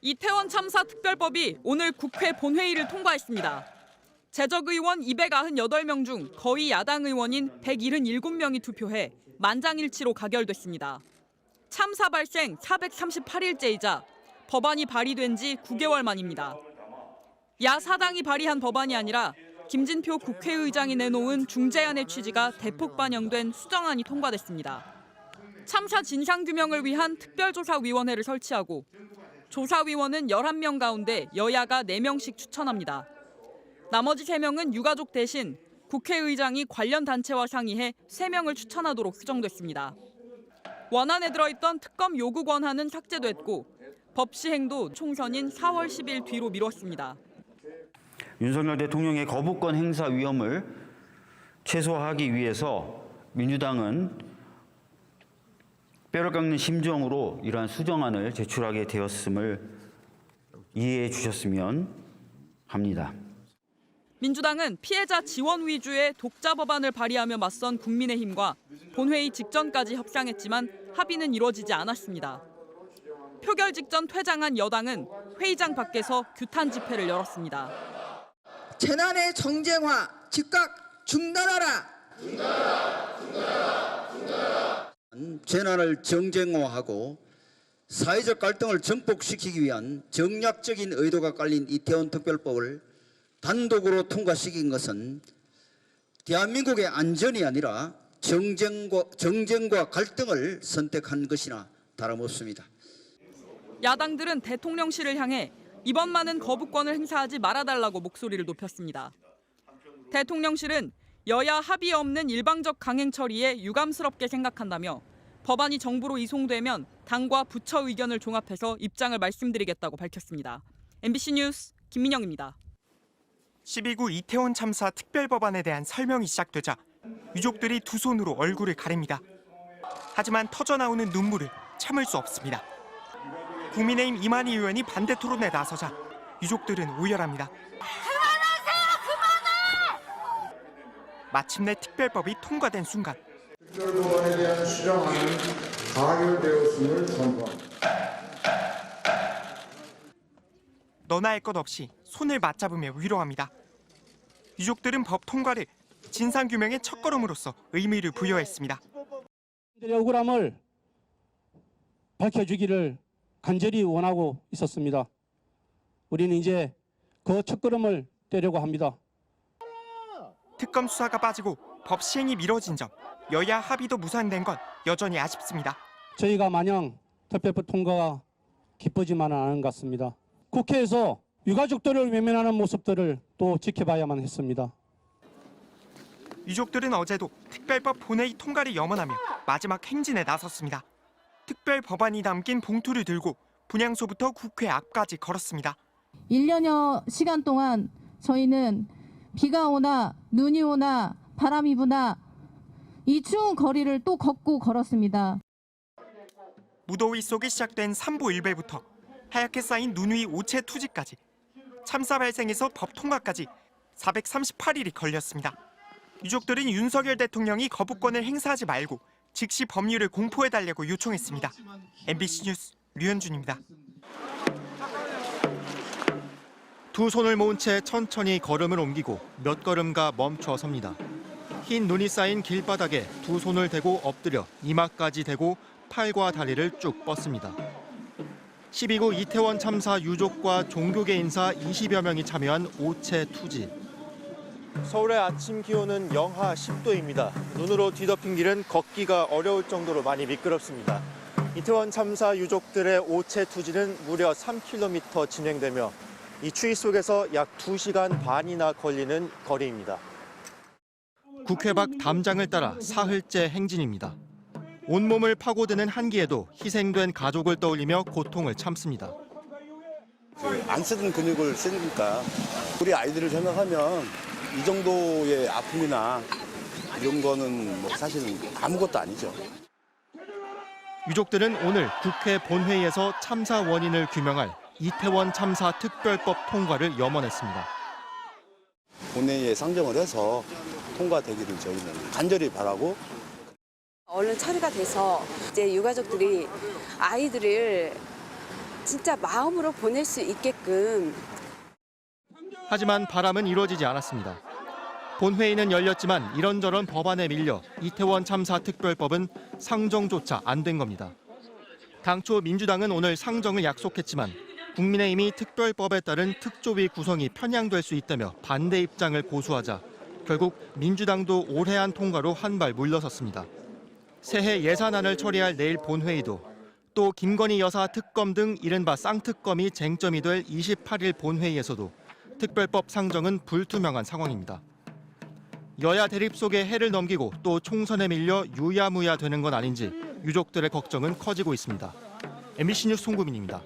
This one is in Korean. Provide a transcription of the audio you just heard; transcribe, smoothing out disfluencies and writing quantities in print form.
이태원 참사 특별법이 오늘 국회 본회의를 통과했습니다. 재적 의원 298명 중 거의 야당 의원인 177명이 투표해 만장일치로 가결됐습니다. 참사 발생 438일째이자 법안이 발의된 지 9개월 만입니다. 야사당이 발의한 법안이 아니라 김진표 국회의장이 내놓은 중재안의 취지가 대폭 반영된 수정안이 통과됐습니다. 참사 진상규명을 위한 특별조사위원회를 설치하고 조사위원은 11명 가운데 여야가 4명씩 추천합니다. 나머지 3명은 유가족 대신 국회의장이 관련 단체와 상의해 3명을 추천하도록 규정됐습니다. 원안에 들어있던 특검 요구 권한은 삭제됐고 법 시행도 총선인 4월 10일 뒤로 미뤘습니다. 윤석열 대통령의 거부권 행사 위험을 최소화하기 위해서 민주당은 뼈를 깎는 심정으로 이러한 수정안을 제출하게 되었음을 이해해 주셨으면 합니다. 민주당은 피해자 지원 위주의 독자 법안을 발의하며 맞선 국민의힘과 본회의 직전까지 협상했지만 합의는 이루어지지 않았습니다. 표결 직전 퇴장한 여당은 회의장 밖에서 규탄 집회를 열었습니다. 재난의 정쟁화 즉각 중단하라. 재난을 정쟁화하고 사회적 갈등을 증폭시키기 위한 정략적인 의도가 깔린 이태원 특별법을 단독으로 통과시킨 것은 대한민국의 안전이 아니라 정쟁과 갈등을 선택한 것이나 다름없습니다. 야당들은 대통령실을 향해 이번만은 거부권을 행사하지 말아달라고 목소리를 높였습니다. 대통령실은 여야 합의 없는 일방적 강행 처리에 유감스럽게 생각한다며 법안이 정부로 이송되면 당과 부처 의견을 종합해서 입장을 말씀드리겠다고 밝혔습니다. MBC 뉴스 김민영입니다. 12구 이태원 참사 특별법안에 대한 설명이 시작되자 유족들이 두 손으로 얼굴을 가립니다. 하지만 터져나오는 눈물을 참을 수 없습니다. 국민의힘 이만희 의원이 반대 토론에 나서자 유족들은 오열합니다. 그만해! 마침내 특별법이 통과된 순간 특별법안에 대한 수정안은 가결되었음을 선포합니다. 너나 할 것 없이 손을 맞잡으며 위로합니다. 유족들은 법 통과를 진상규명의 첫걸음으로서 의미를 부여했습니다. 억울함을 밝혀주기를 간절히 원하고 있었습니다. 우리는 이제 그 첫걸음을 떼려고 합니다. 특검 수사가 빠지고 법 시행이 미뤄진 점, 여야 합의도 무산된 건 여전히 아쉽습니다. 저희가 마냥 특별법 통과가 기쁘지만은 않은 것 같습니다. 국회에서 유가족들을 외면하는 모습들을 또 지켜봐야만 했습니다. 유족들은 어제도 특별법 본회의 통과를 염원하며 마지막 행진에 나섰습니다. 특별 법안이 담긴 봉투를 들고 분향소부터 국회 앞까지 걸었습니다. 1년여 시간 동안 저희는 비가 오나 눈이 오나 바람이 부나 이 추운 거리를 또 걷고 걸었습니다. 무더위 속에 시작된 삼보 일배부터 하얗게 쌓인 눈 위 오체 투지까지 참사 발생에서 법 통과까지 438일이 걸렸습니다. 유족들은 윤석열 대통령이 거부권을 행사하지 말고 즉시 법률을 공포해달라고 요청했습니다. MBC 뉴스 류현준입니다. 두 손을 모은 채 천천히 걸음을 옮기고 몇 걸음가 멈춰 섭니다. 흰 눈이 쌓인 길바닥에 두 손을 대고 엎드려 이마까지 대고 팔과 다리를 쭉 뻗습니다. 12구 이태원 참사 유족과 종교계 인사 20여 명이 참여한 오체 투지. 서울의 아침 기온은 영하 10도입니다. 눈으로 뒤덮인 길은 걷기가 어려울 정도로 많이 미끄럽습니다. 이태원 참사 유족들의 오체 투지는 무려 3km 진행되며 이 추위 속에서 약 2시간 반이나 걸리는 거리입니다. 국회 밖 담장을 따라 사흘째 행진입니다. 온몸을 파고드는 한기에도 희생된 가족을 떠올리며 고통을 참습니다. 안 쓰던 근육을 쓰니까 우리 아이들을 생각하면 이 정도의 아픔이나 이런 거는 뭐 사실은 아무것도 아니죠. 유족들은 오늘 국회 본회의에서 참사 원인을 규명할 이태원 참사 특별법 통과를 염원했습니다. 본회의에 상정을 해서 통과되기를 저희는 간절히 바라고 얼른 처리가 돼서 이제 유가족들이 아이들을 진짜 마음으로 보낼 수 있게끔. 하지만 바람은 이루어지지 않았습니다. 본회의는 열렸지만 이런저런 법안에 밀려 이태원 참사 특별법은 상정조차 안 된 겁니다. 당초 민주당은 오늘 상정을 약속했지만 국민의힘이 특별법에 따른 특조위 구성이 편향될 수 있다며 반대 입장을 고수하자 결국 민주당도 올해안 통과로 한 발 물러섰습니다. 새해 예산안을 처리할 내일 본회의도 또 김건희 여사 특검 등 이른바 쌍특검이 쟁점이 될 28일 본회의에서도 특별법 상정은 불투명한 상황입니다. 여야 대립 속에 해를 넘기고 또 총선에 밀려 유야무야 되는 건 아닌지 유족들의 걱정은 커지고 있습니다. MBC 뉴스 송구민입니다.